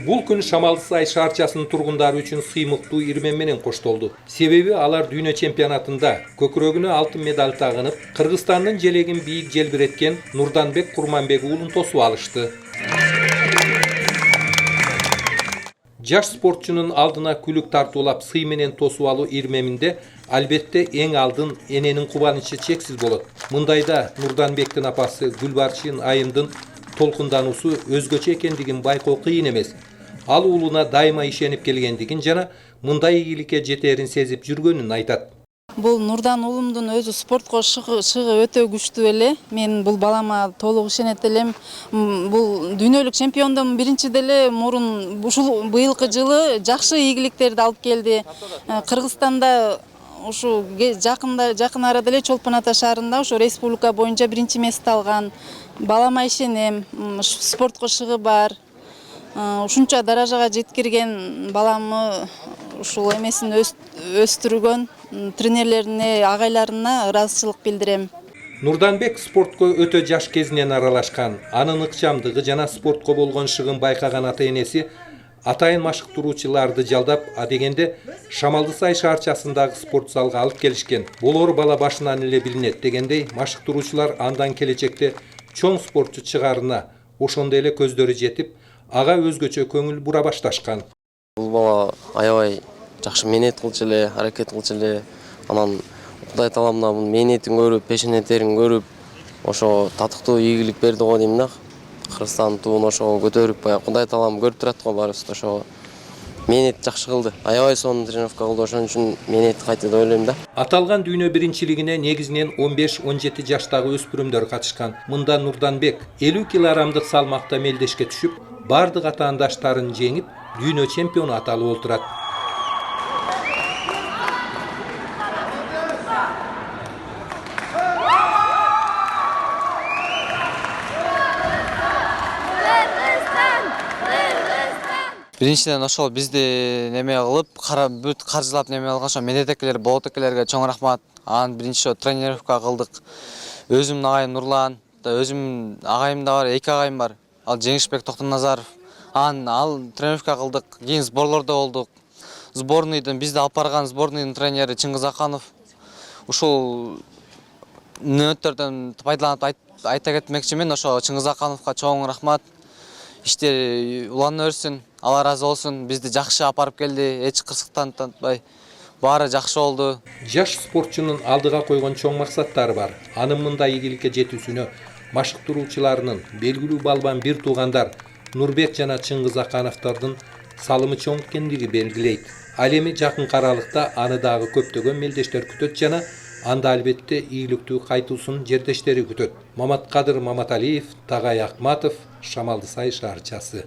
Бул күн Шамалдысай шаарчасынын тургундары үчүн сыймыктуу ирмен менен коштолду. Себеби алар дүйнө чемпионатында көкүрөгүнө алтын медаль тагынып, Кыргызстандын желегин бийик желбиреткен Нурданбек Курманбек уулун тосуп алышты. Жаш спортчунун алдына күлүк тартуулап сый менен тосуп алуу ирмеминде албетте эң алдын эненин кубанычы чексиз болот. Мындайда Нурданбектин апасы Гүлбаршин айымдын толкундануусу өзгөчө экендигин байкоо кыйын эмес. Ал уулуна дайыма ишенип келгендигин жана мындай ийгиликке жетерин сезип жүргөнүн айтат. Бул Нурдан уулумдун өзү спортко шыгы өтө күчтүү эле. Мен бул балама толук ишенет элем. Бул дүйнөлүк чемпиондун биринчи деле мурун ушул быйылкы жылы жакшы ийгиликтерди алып келди. Кыргызстанда ушу жакын арада эле Чолпон Ата шаарында ушу республика боюнча биринчи месте алган. Балама ишенем. Спортко шыгы бар. Ушунча даражага жеткирген баламы ушул эмесин өстүргөн тренерлерине, агайларына ыраазычылык билдирем. Нурданбек спортко өтө жаш кезинен аралашкан. Анын ыкчамдыгы жана спортко болгон шыгын байкаган ата-энеси атайын машыктыруучуларды жалдап, адегенде Шамалдысай шаарчасындагы спорт залга алып келишкен. Болор бала башынан эле билинет дегендей, машыктыруучулар андан келечекте чоң спортчу чыгарына ошондой эле көздөрү жетип, ага өзгөчө көңүл бура башташкан. Бул бала аябай жакшы мээнет кылчу эле, аракет кылчу эле. Анан Кудай таламдан мээнетин көрүп, пешенеттерин көрүп, ошо татыктуу ийгилик берди го дейм да. Кыргызстан туун ошо көтөрүп, Кудай таалам көрүп турат го баарыбызды. Ошо мээнет жакшы кылды. Аябай сонун тренировка кылды, ошон үчүн мээнет кайтты деп ойлойм да. Аталган дүйнө биринчилигине негизинен 15-17 жаштагы өспүрүмдөр катышкан. Мында Нурданбек 50 килограммдык салмакта мелдешке түшүп, бардык атаандаштарын жеңип, дүйнө чемпиону аталып отурат. Биринчиден ошол бизди неме кылып, бүт каржылап неме алган ошо медетекелер, болотекелерге чоң рахмат. Анан биринчи тренировка кылдык. Өзүмдүн агайым Нурлан, өзүм агайым да бар, эки агайым бар. Ал Жеңишбек Токтоназаров. Ал тренировка кылдык. Кийин сборлордо болдук. Сборныйдын бизди алып барган сборныйдын тренери Чыңгыз Аканов. Ушул нөтөрдөн пайдаланып айта кетмекчимин. Ошо Чыңгыз Акановго чоң рахмат. Иштер улана берсин, Алла разы болсун. Бизди жакшы апарып келди, эч кырсыктантпай. Баары жакшы болду. Жаш спортчунун алдыга койгон чоң максаттары бар. Анын мындай ийгиликке жетүүсүнө машыктыруучуларынын, белгилүү балбан бир туугандар Нурбек жана Чыңгыз Акановдордун салымы чоң экендиги белгилейт. Ал эми жакын аралыкта аны дагы көптөгөн мелдештер күтөт жана анда албетте ийгиликтүү кайтуусун жердештери күтөт. Маматкадыр Маматалиев, Тагай Акматов, Шамалдысай шаарчасы.